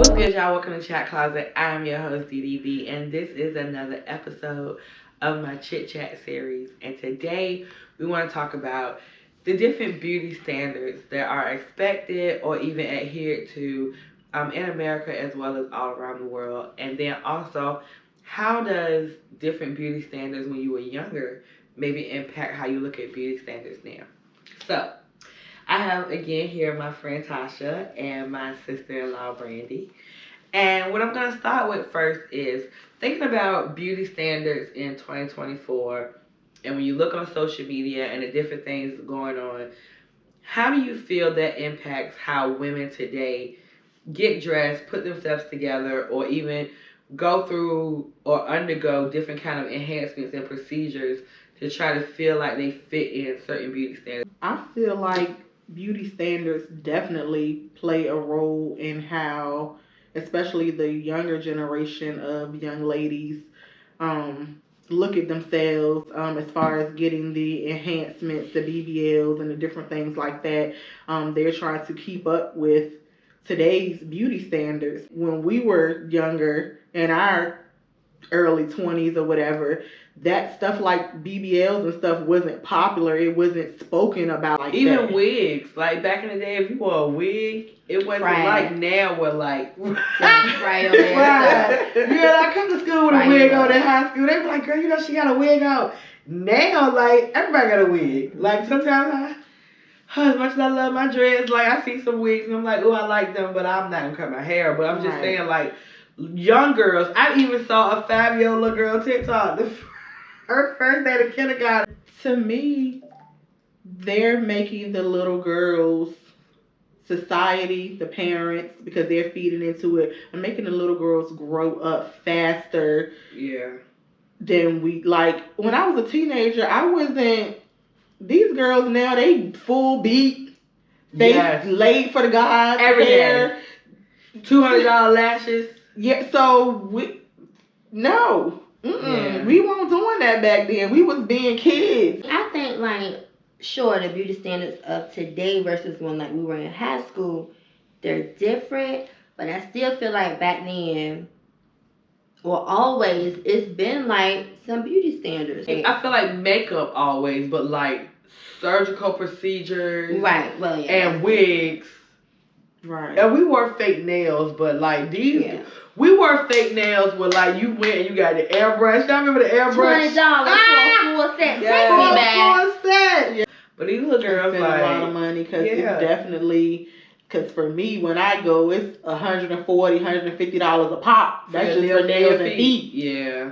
What's good, y'all? Welcome to Chat Closet. I'm your host, DDB, and this is another episode of my Chit Chat series. And today, we want to talk about the different beauty standards that are expected or even adhered to in America as well as all around the world. And then also, how does different beauty standards when you were younger maybe impact how you look at beauty standards now? So, I have again here my friend Tasha and my sister-in-law Brandy. And what I'm going to start with first is thinking about beauty standards in 2024. And when you look on social media and the different things going on, how do you feel that impacts how women today get dressed, put themselves together, or even go through or undergo different kind of enhancements and procedures to try to feel like they fit in certain beauty standards? I feel like beauty standards definitely play a role in how, especially the younger generation of young ladies, look at themselves as far as getting the enhancements, the BBLs, and the different things like that. They're trying to keep up with today's beauty standards. When we were younger, in our early 20s or whatever, that stuff like BBLs and stuff wasn't popular. It wasn't spoken about like even that. Wigs. Like back in the day, if you wore a wig, it wasn't like now we're like right on there. right. Yeah, I come to school with a wig on in high school. They be like, girl, you know she got a wig on. Now, like, everybody got a wig. Like sometimes as much as I love my dreads, like I see some wigs and I'm like, oh, I like them, but I'm not gonna cut my hair. But I'm just saying, like, young girls. I even saw a 5-year-old little girl TikTok. Her first day of kindergarten. To me, they're making the little girls, society, the parents, because they're feeding into it, and making the little girls grow up faster. Yeah. Than we, like, when I was a teenager, I wasn't, these girls now, they full beat. They laid for the guys. Every day. $200 lashes. Yeah, so no. Yeah. We weren't doing that back then. We was being kids. I think, like, sure, the beauty standards of today versus when, like, we were in high school, they're different, but I still feel like back then, or always, it's been, like, some beauty standards. I feel like makeup always, but, like, surgical procedures. Right, well, yeah. And wigs. Right. And we wore fake nails, but, like, we wore fake nails where, like, you went and you got the airbrush. Y'all remember the airbrush? $20 for a full set. Take me back. Full set. Yeah. But these little girls, like, a lot of money because it's definitely, because for me, when I go, it's $140, $150 a pop. That's just for nails and feet. Yeah.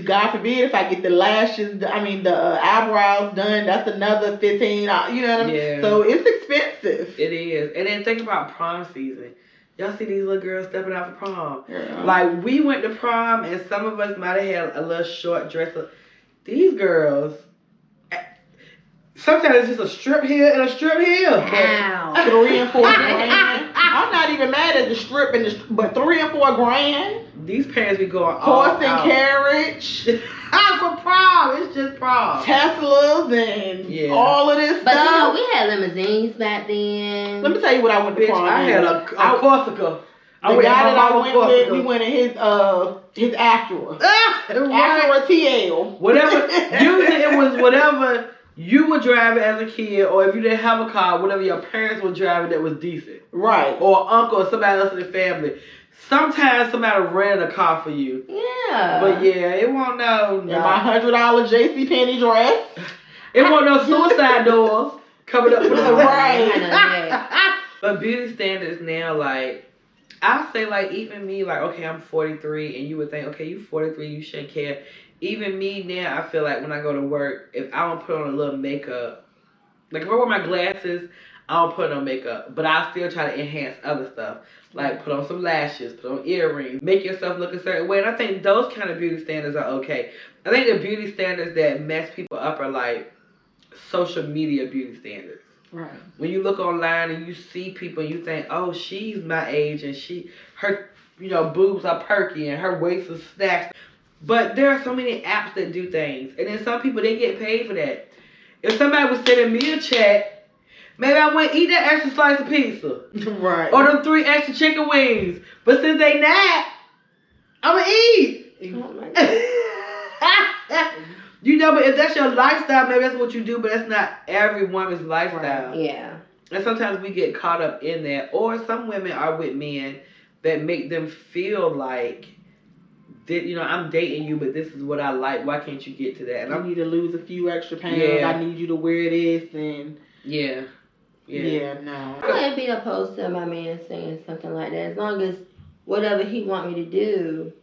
God forbid if I get the lashes, the eyebrows done, that's another $15. You know what I mean? Yeah. So it's expensive. It is. And then think about prom season. Y'all see these little girls stepping out for prom. Yeah. Like, we went to prom, and some of us might have had a little short dress. These girls, sometimes it's just a strip here and a strip here. Wow. $3 and $4 grand. I'm not even mad at the strip, but $3 and $4 grand. These parents be going horse and carriage. For prom. It's just prom. Teslas and all of this but stuff. But you know, we had limousines back then. Let me tell you what I went to prom. I had a Corsica. The guy that I went with, we went in his Acura. Acura TL. Whatever. Usually it was whatever you were driving as a kid, or if you didn't have a car, whatever your parents were driving that was decent. Right. Or uncle or somebody else in the family. Sometimes somebody rented a car for you. Yeah. But yeah, it won't no. And my $100 JCPenney dress. It won't no suicide doors coming up for the right. But beauty standards now, like, I'll say, like, even me, like, okay, I'm 43, and you would think, okay, you 43, you shouldn't care. Even me now, I feel like when I go to work, if I don't put on a little makeup, like if I wear my glasses, I don't put on makeup, but I still try to enhance other stuff. Like put on some lashes, put on earrings, make yourself look a certain way. And I think those kind of beauty standards are okay. I think the beauty standards that mess people up are like social media beauty standards. Right. When you look online and you see people and you think, oh, she's my age and her boobs are perky and her waist is snatched. But there are so many apps that do things. And then some people, they get paid for that. If somebody was sending me a check Maybe I wouldn't eat that extra slice of pizza. Right. Or them 3 extra chicken wings. But since they not, I'ma eat. Oh my God. You know, but if that's your lifestyle, maybe that's what you do, but that's not every woman's lifestyle. Right. Yeah. And sometimes we get caught up in that. Or some women are with men that make them feel like, you know, I'm dating you, but this is what I like. Why can't you get to that? And I need to lose a few extra pounds. Yeah. I need you to wear this. And yeah. No. I wouldn't be opposed to my man saying something like that. As long as whatever he want me to do,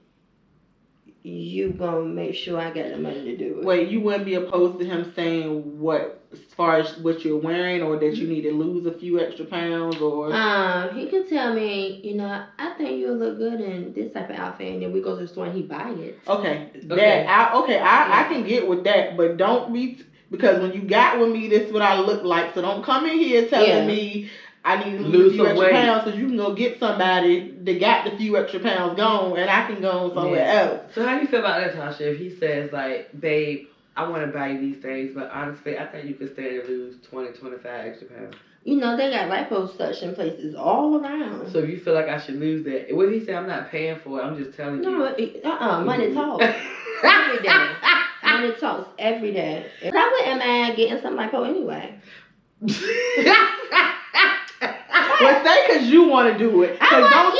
you gonna make sure I got the money to do it. Wait, you wouldn't be opposed to him saying what, as far as what you're wearing, or that you need to lose a few extra pounds, or? He could tell me, you know, I think you'll look good in this type of outfit, and then we go to the store and he buy it. Okay. I can get with that, but don't be, because when you got with me, this is what I look like. So don't come in here telling me I need to lose a few extra pounds, because you can go get somebody that got the few extra pounds gone, and I can go somewhere else. So how do you feel about that, Tasha? If he says, like, babe, I want to buy you these things, but honestly, I think you could stand to lose 20, 25 extra pounds. You know, they got liposuction places all around. So if you feel like I should lose that, what if he say I'm not paying for it, I'm just telling you? No, money talks. Every day. Money talks every day. I wouldn't mind getting some lipo anyway. But say because you want to do it. I want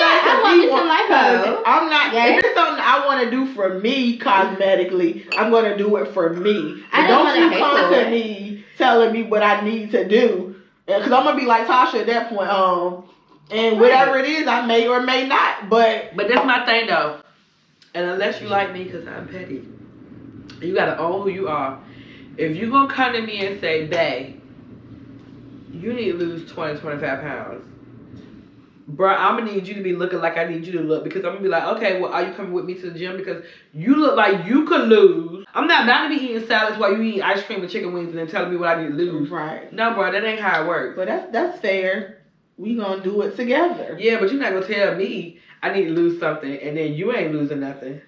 me some lipo. I'm not. If it's something I want to do for me cosmetically, I'm going to do it for me. I don't you come to me telling me what I need to do, because I'm gonna be like Tasha at that point. And whatever it is, I may or may not. But that's my thing though. And unless you like me, because I'm petty, you gotta own who you are. If you gonna come to me and say, babe, you need to lose 20, 25 pounds. Bruh, I'm gonna need you to be looking like I need you to look, because I'm gonna be like, okay, well, are you coming with me to the gym? Because you look like you could lose. I'm not about to be eating salads while you eat ice cream and chicken wings and then telling me what I need to lose. Right. No, bro, that ain't how it works. But that's fair. We gonna do it together. Yeah, but you're not gonna tell me I need to lose something and then you ain't losing nothing.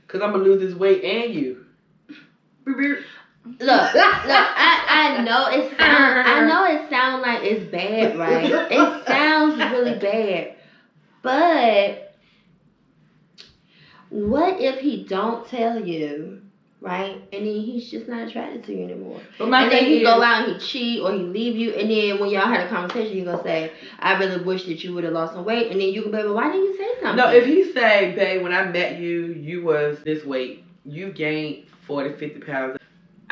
Because I'm gonna lose this weight and you. Look, I know it sounds like it's bad, right? It sounds really bad. But what if he don't tell you, right? And then he's just not attracted to you anymore. And then he go out and he cheat or he leave you, and then when y'all had a conversation, you gonna say, I really wish that you would have lost some weight, and then you can be like, well, why didn't you say something? No, if he say, babe, when I met you, you was this weight. You gained 40, 50 pounds.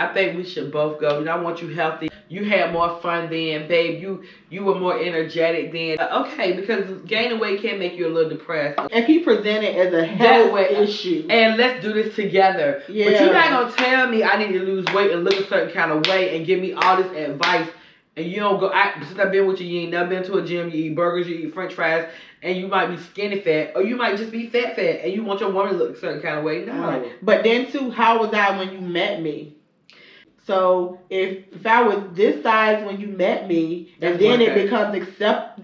I think we should both go. You know, I want you healthy. You had more fun then, babe. You were more energetic then. Okay, because gaining weight can make you a little depressed. If he present it as a health issue. And let's do this together. Yeah. But you're not going to tell me I need to lose weight and look a certain kind of way and give me all this advice. And you don't go, since I've been with you ain't never been to a gym, you eat burgers, you eat french fries, and you might be skinny fat, or you might just be fat, and you want your woman to look a certain kind of way. No. Right. But then too, how was I when you met me? So if I was this size when you met me, and then it becomes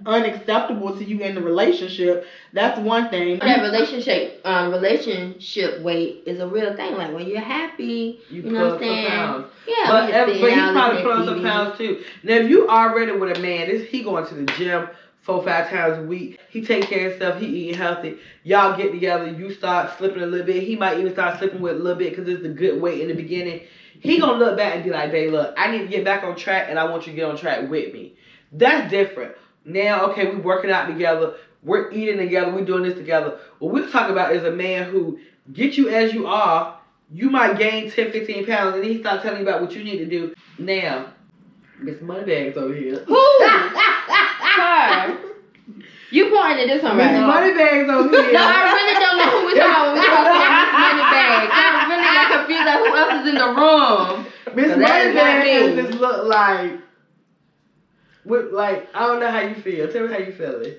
unacceptable to you in the relationship, that's one thing. That relationship weight is a real thing. Like when you're happy, you know what I'm saying? Pounds. Yeah, but he probably put on some pounds too. Now if you already with a man, he going to the gym 4-5 times a week. He take care of himself. He eating healthy. Y'all get together. You start slipping a little bit. He might even start slipping with a little bit because it's the good weight in the beginning. He gonna look back and be like, babe, look, I need to get back on track and I want you to get on track with me. That's different. Now, okay, we working out together. We're eating together. We're doing this together. What we're talking about is a man who gets you as you are. You might gain 10, 15 pounds and then he start telling you about what you need to do. Now, Miss Moneybags over here. Who? Her. You pointing at this one right now. Miss Moneybags over here. No, I really don't know who we're talking about when we're talking about Miss Moneybags. I really got confused like who else is in the room. Miss Moneybags just look like, I don't know how you feel. Tell me how you feeling.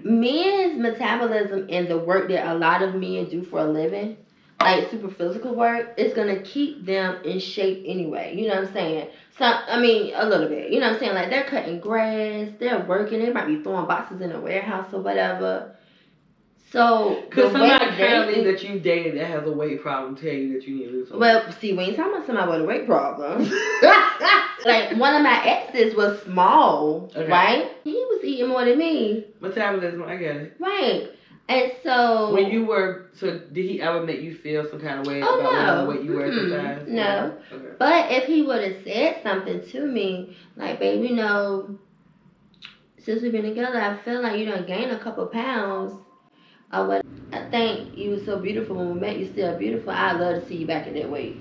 Men's metabolism and the work that a lot of men do for a living, like super physical work, it's gonna keep them in shape anyway. You know what I'm saying? A little bit. You know what I'm saying? Like they're cutting grass, they're working, they might be throwing boxes in a warehouse or whatever. So because somebody currently that you dated that has a weight problem tell you that you need to lose some weight. Well, see, we ain't talking about somebody with a weight problem. Like one of my exes was small, Okay. right? He was eating more than me. Metabolism, I get it. Right. And so When you were, so did he ever make you feel some kind of way oh about no, what you were at the time? no. Okay. But if he would have said something to me, like, babe, you know, since we've been together, I feel like you done gained a couple pounds. Or what? I think you were so beautiful when we met. You still beautiful. I'd love to see you back at that weight.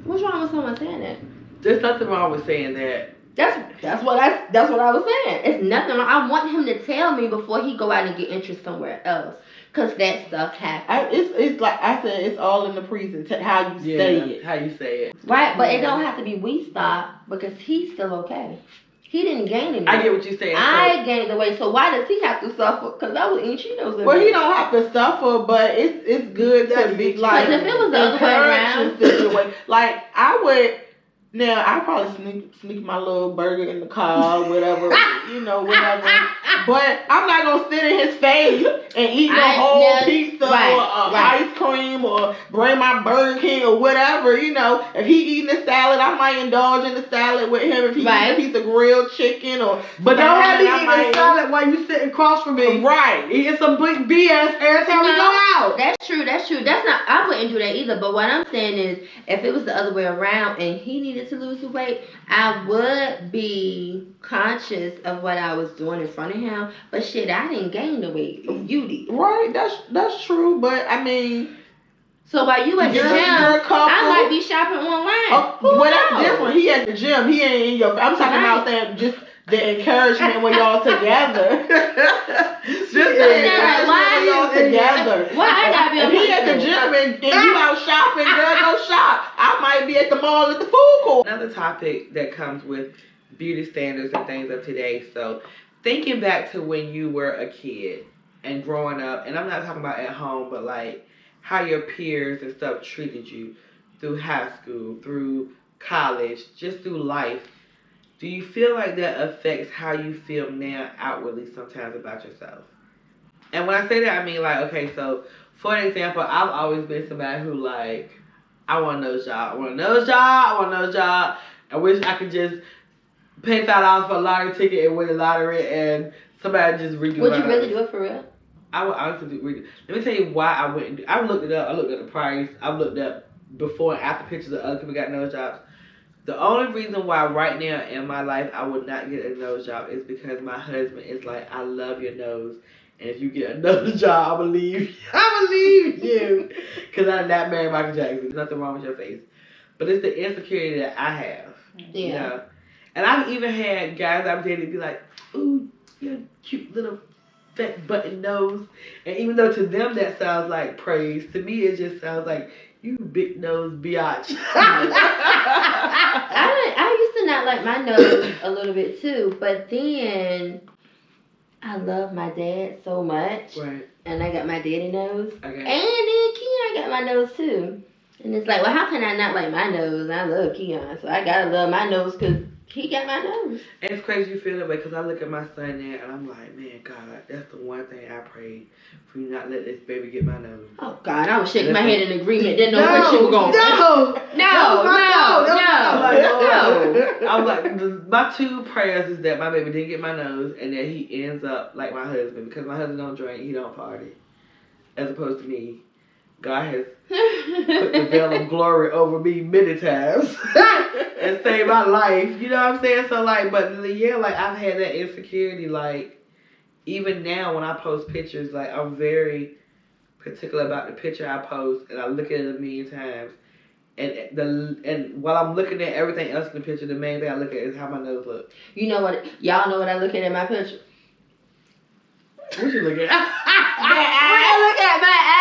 What's wrong with someone saying that? There's nothing wrong with saying that. That's what I was saying. It's nothing wrong. I want him to tell me before he go out and get interest somewhere else, cause that stuff happens. It's like I said, it's all in the presentation, how you say it. How you say it. Right, but it don't have to be we stop because he's still okay. He didn't gain any weight. I get what you're saying. I gained the weight, so why does he have to suffer? Cause I was eating Cheetos. Well, he don't have to suffer, but it's good to be like. Cause if it was the other way around, situation. Like I would. Now I probably sneak my little burger in the car, whatever, whatever. But I'm not gonna sit in his face and eat no whole pizza or ice cream or bring my Burger King or whatever. If he eating a salad, I might indulge in the salad with him. If he eating a piece of grilled chicken or. But don't have me eating a salad while you sitting across from me. Right. Eating some big BS every time we go out. That's true. That's not. I wouldn't do that either. But what I'm saying is, if it was the other way around and he needed to lose the weight, I would be conscious of what I was doing in front of him. But shit, I didn't gain the weight. You did. Right. That's true. But I mean. So while you at the gym, I might be shopping online. Well, that's different. He at the gym. He ain't in your. I'm talking about saying just the encouragement when y'all together. Just the encouragement when y'all together. Why I gotta be? If he at the gym and you out shopping, girl, go shop. I might be at the mall at the food court. Another topic that comes with beauty standards and things of today. So thinking back to when you were a kid and growing up, and I'm not talking about at home, but like how your peers and stuff treated you through high school, through college, just through life. Do you feel like that affects how you feel now outwardly sometimes about yourself? And when I say that, I mean like, okay, so for an example, I've always been somebody who like, I want a nose job. I want a nose job. I wish I could just pay $5 for a lottery ticket and win the lottery and somebody just redo Would you really do it for real? I would honestly do. Let me tell you why I wouldn't do. I looked it up. I looked at the price. I've looked up before and after pictures of other people got nose jobs. The only reason why right now in my life I would not get a nose job is because my husband is like, I love your nose. And if you get a nose job, I believe you. Because I'm not married Michael Jackson. There's nothing wrong with your face. But it's the insecurity that I have. Yeah. You know? And I've even had guys I've dated be like, ooh, you're cute little fat button nose. And even though to them that sounds like praise, to me it just sounds like, you big nose biatch. I used to not like my nose a little bit too, but then I love my dad so much. Right. And I got my daddy nose. Okay. And then Keon got my nose too. And it's like, well, how can I not like my nose? I love Keon, so I gotta love my nose because he got my nose. And it's crazy you feel that way because I look at my son now and I'm like, man, God, that's the one thing I prayed for you not let this baby get my nose. Oh God, I was shaking my head in agreement. Didn't know where she was going. No. I was like, my two prayers is that my baby didn't get my nose and that he ends up like my husband because my husband don't drink, he don't party, as opposed to me. God has put the veil of glory over me many times and saved my life. You know what I'm saying? So like, but yeah, like I've had that insecurity. Like even now when I post pictures, like I'm very particular about the picture I post, and I look at it a million times. And while I'm looking at everything else in the picture, the main thing I look at is how my nose looks. You know what? Y'all know what I look at in my picture. What you looking at? When I look at my eye,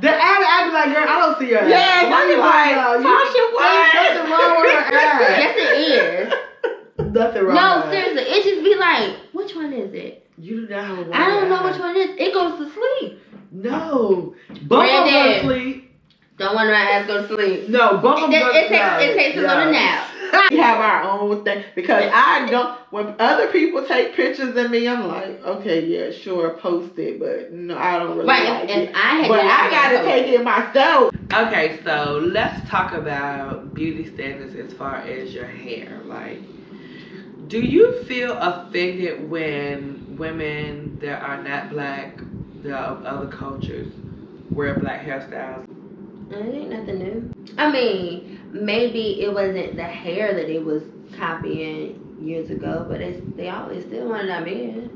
The eye be like, girl, I don't see your eye. Yeah, I be like, Tasha, what? Nothing wrong with her eye. Yes, it is. Nothing wrong No, with her. seriously, it just be like, which one is it? You do not have a one I don't know eye. which one it is. It goes to sleep. No. Both of them go to sleep. Don't want my ass go to sleep. No, both of them go to sleep. It takes a little nap. We have our own thing because I don't. When other people take pictures of me, I'm like, okay, yeah, sure, post it, but no, I don't really like it. But I gotta take it myself. Okay, so let's talk about beauty standards as far as your hair. Like, do you feel offended when women that are not black, that are of other cultures, wear black hairstyles? It ain't nothing new. I mean, maybe it wasn't the hair that it was copying years ago, but they always still wanted that men.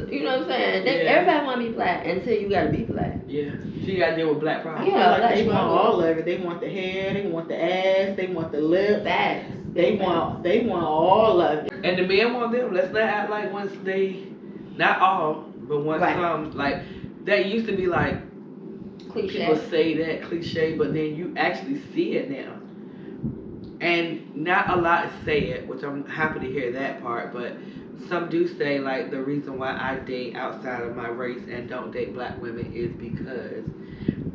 You know what I'm saying? Everybody want to be black until you gotta be black. Yeah. So you gotta deal with black problems. Yeah, like they want all of it. They want the hair, they want the ass, they want the lips. Facts. They want all of it. And the men want them. Let's not act like once they, not all, but once some, like that used to be like cliche. People say that cliche, but then you actually see it now. And not a lot say it, which I'm happy to hear that part, but some do say like the reason why I date outside of my race and don't date black women is because,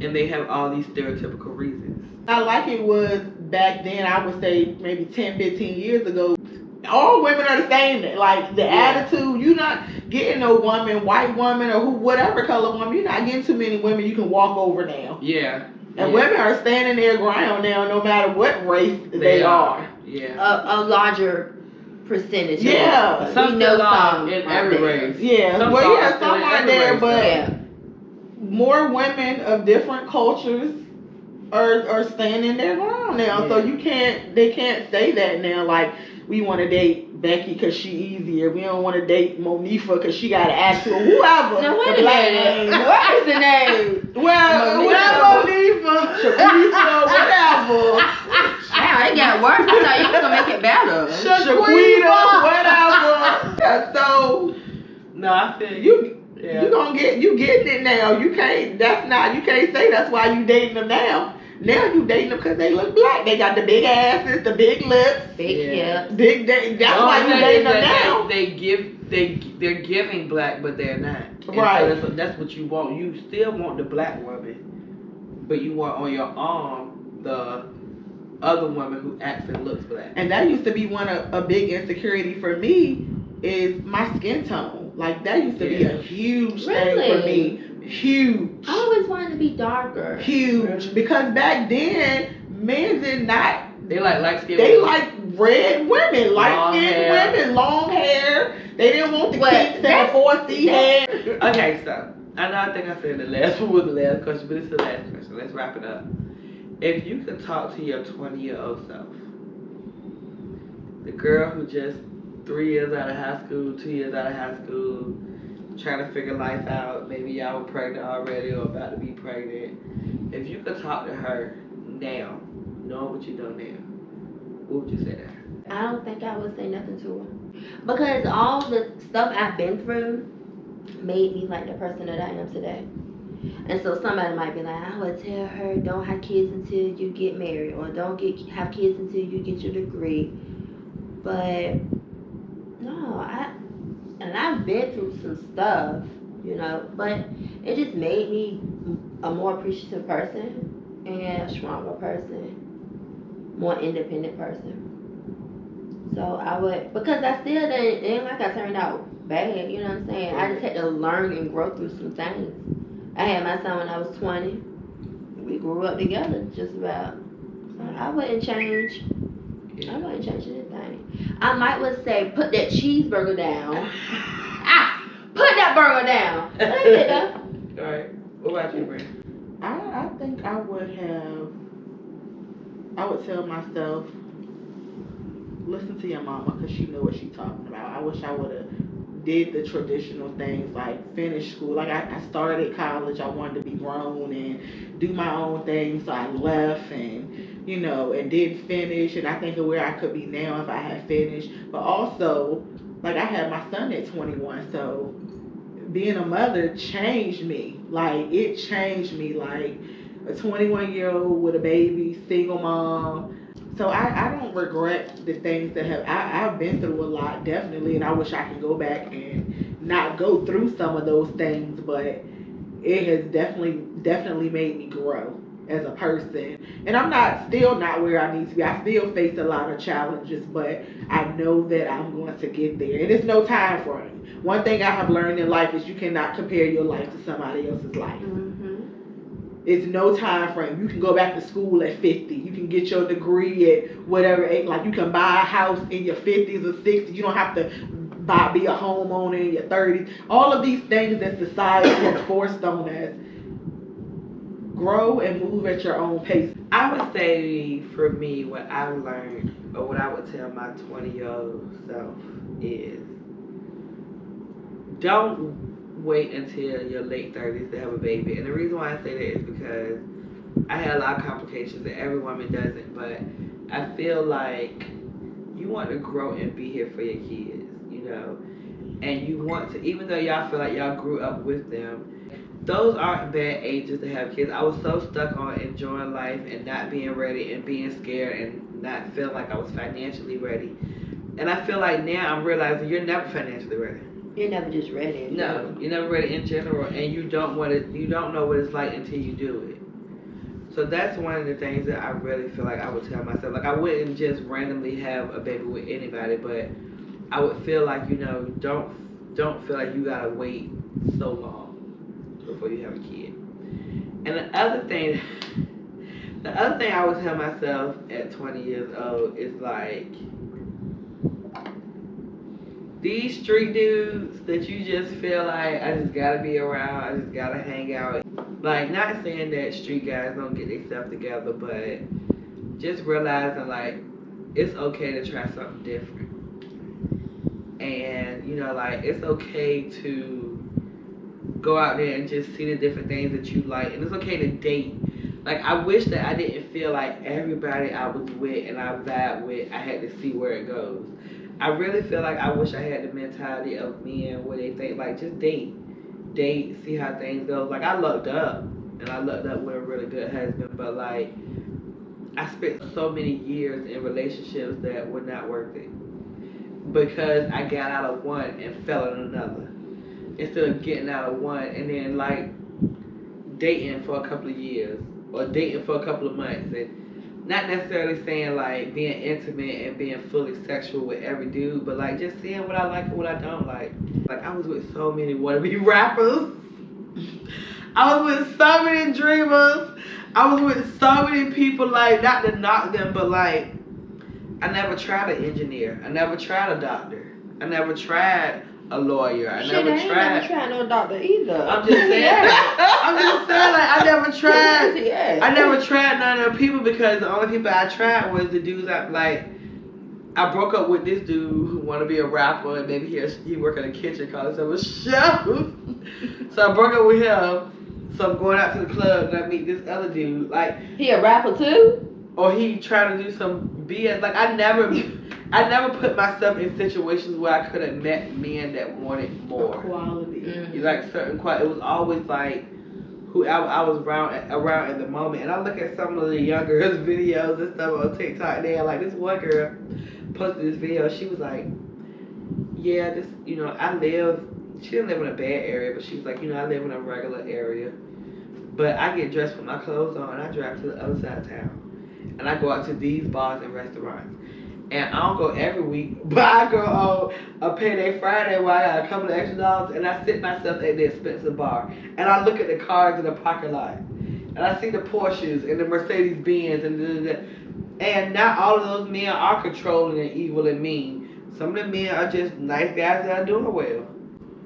and they have all these stereotypical reasons. Not like it was back then, I would say maybe 10, 15 years ago. All women are the same. Like the attitude, you're not getting no woman, white woman or whatever color woman, you're not getting too many women you can walk over now. Yeah. And women are standing their ground now no matter what race they are. Yeah. A larger percentage. Yeah. Some know some in every race. Yeah. Some are there, but yeah. more women of different cultures are standing their ground now. Yeah. So they can't say that now like we want to date Becky because she easier. We don't want to date Monifa because she got an attitude. Whoever. No, wait a minute. What is the name? Well, Monifa, Shaquita, whatever. Wow, it got worse. I thought you were gonna make it better. Shaquita, whatever. So, no, I feel you. Yeah. You getting it now. You can't say that's why you dating them now. Now you dating them because they look black. They got the big asses, the big lips, big hips. That's why you dating them now. They're giving black, but they're not. Right. So that's what you want. You still want the black woman, but you want on your arm the other woman who acts and looks black. And that used to be a big insecurity for me is my skin tone. Like that used to be a huge thing for me. Huge. I always wanted to be darker. Huge. Because back then, men did not. They like light skin. They like red women, light skinned women, long hair. They didn't want the kinks and the 4C hair. Okay, so I think I said the last one was the last question, but it's the last question. Let's wrap it up. If you could talk to your 20-year-old self, the girl who just 3 years out of high school, 2 years out of high school, trying to figure life out, maybe y'all were pregnant already or about to be pregnant. If you could talk to her now, knowing what you know now, what would you say to her? I don't think I would say nothing to her. Because all the stuff I've been through made me like the person that I am today. And so somebody might be like, I would tell her, don't have kids until you get married, or don't have kids until you get your degree. But no, I've been through some stuff, but it just made me a more appreciative person and a stronger person, more independent person. So I would, because I still it ain't like I turned out bad, you know what I'm saying? I just had to learn and grow through some things. I had my son when I was 20. We grew up together just about. So I wouldn't change. I wouldn't change anything. I would say, put that cheeseburger down. Put that burger down. That's it though. All right. What about you, Brent? I think I would tell myself, listen to your mama because she know what she's talking about. I wish I would have did the traditional things like finish school. Like I started college, I wanted to be grown and do my own thing, so I left and and did finish, and I think of where I could be now if I had finished. But also, like I had my son at 21, so being a mother changed me. Like it changed me, like a 21-year-old with a baby, single mom. So I don't regret the things that I've been through a lot, definitely, and I wish I could go back and not go through some of those things, but it has definitely made me grow. as a person. And I'm still not where I need to be. I still face a lot of challenges, but I know that I'm going to get there. And it's no time frame. One thing I have learned in life is you cannot compare your life to somebody else's life. It's no time frame. You can go back to school at 50. You can get your degree at whatever age. Like you can buy a house in your 50s or 60s. You don't have to be a homeowner in your 30s. All of these things that society has forced on us. Grow and move at your own pace. I would say for me, what I've learned, or what I would tell my 20-year-old self is, don't wait until your late 30s to have a baby. And the reason why I say that is because I had a lot of complications, and every woman doesn't. But I feel like you want to grow and be here for your kids, you know. And you want to, even though y'all feel like y'all grew up with them, those aren't bad ages to have kids. I was so stuck on enjoying life and not being ready and being scared and not feeling like I was financially ready. And I feel like now I'm realizing you're never financially ready. You're never just ready. No, you're never ready in general, and you don't know what it's like until you do it. So that's one of the things that I really feel like I would tell myself. Like I wouldn't just randomly have a baby with anybody, but I would feel like, you know, don't feel like you gotta wait so long before you have a kid. And the other thing I would tell myself at 20 years old is like, these street dudes that you just feel like I just gotta be around, I just gotta hang out. Like, not saying that street guys don't get their stuff together, but just realizing like it's okay to try something different. And, you know, like it's okay to go out there and just see the different things that you like. And it's okay to date. Like, I wish that I didn't feel like everybody I was with and I vibe with, I had to see where it goes. I really feel like I wish I had the mentality of men where they think, like, just date, see how things go. Like, I lucked up, and I lucked up with a really good husband, but, like, I spent so many years in relationships that were not worth it because I got out of one and fell in another instead of getting out of one and then, like, dating for a couple of years or dating for a couple of months and not necessarily saying like being intimate and being fully sexual with every dude, but like just seeing what I like and what I don't like. Like I was with so many wannabe rappers. I was with so many dreamers. I was with so many people, like, not to knock them, but like I never tried an engineer. I never tried a doctor. I never tried a lawyer. I never tried no doctor either. I'm just saying. I'm just saying, like, I never tried. I never tried none of them people because the only people I tried was the dudes I broke up with this dude who wanted to be a rapper and maybe he work in a kitchen, call himself a chef. So I broke up with him. So I'm going out to the club and I meet this other dude. Like, he a rapper too? Or he trying to do some BS. Like, I never put myself in situations where I could have met men that wanted more quality. Mm-hmm. Like certain quality. It was always like who I was around at the moment. And I look at some of the younger videos and stuff on TikTok. There, like this one girl posted this video. She was like, "Yeah, this, you know, I live." She didn't live in a bad area, but she was like, "You know, I live in a regular area, but I get dressed with my clothes on and I drive to the other side of town." And I go out to these bars and restaurants. And I don't go every week, but I go on a payday Friday where I got a couple of extra dollars and I sit myself at the expensive bar. And I look at the cars in the parking lot. And I see the Porsches and the Mercedes Benz and not all of those men are controlling and evil and mean. Some of the men are just nice guys that are doing well.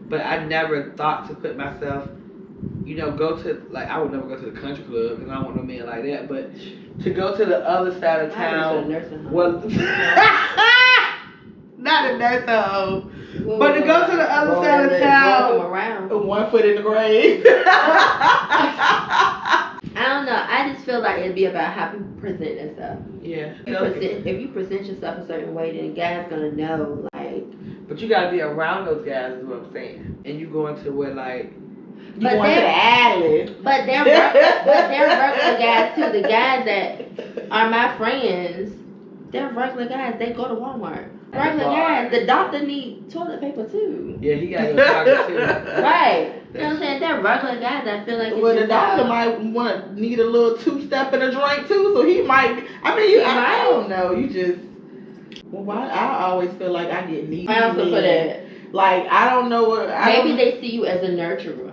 But I never thought to put myself, you know, go to, like, I would never go to the country club because I don't want no man like that, but to go to the other side of town, well, not a nursing home, but to go to the other side of town, 1 foot in the grave. I don't know. I just feel like it'd be about how people present themselves. Yeah. If you present yourself a certain way, then a guy's gonna know, like. But you gotta be around those guys, is what I'm saying. And you go into where, like, you going to the alley. But they're regular guys too. The guys that are my friends, they're regular guys. They go to Walmart. Regular guys. The doctor need toilet paper too. Yeah, he got to go Target too. Right. You know what I'm saying? They're regular guys. I feel like it's Well, the just doctor might need a little two-step in a drink too, so he might. I mean, I don't know. You just. Well, why? I always feel like I get needy. I also for that. Like I don't know what. Maybe they see you as a nurturer.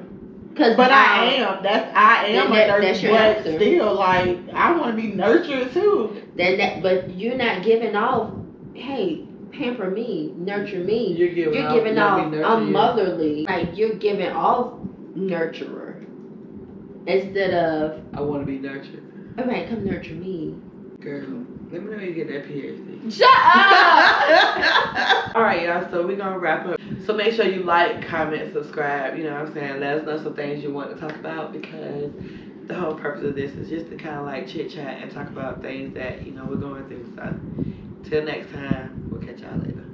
But I am. I am a nurturer. That's your but answer. still, like I want to be nurtured too. But you're not giving off. Hey, pamper me, nurture me. You're giving off. I'm motherly. Like you're giving off nurturer instead of I want to be nurtured. All right, come nurture me, girl. Let me know you get that PhD. Shut up. All right, y'all. So we're gonna wrap up. So make sure you like, comment, subscribe. You know what I'm saying? Let us know some things you want to talk about because the whole purpose of this is just to kind of like chit chat and talk about things that we're going through. So till next time, we'll catch y'all later.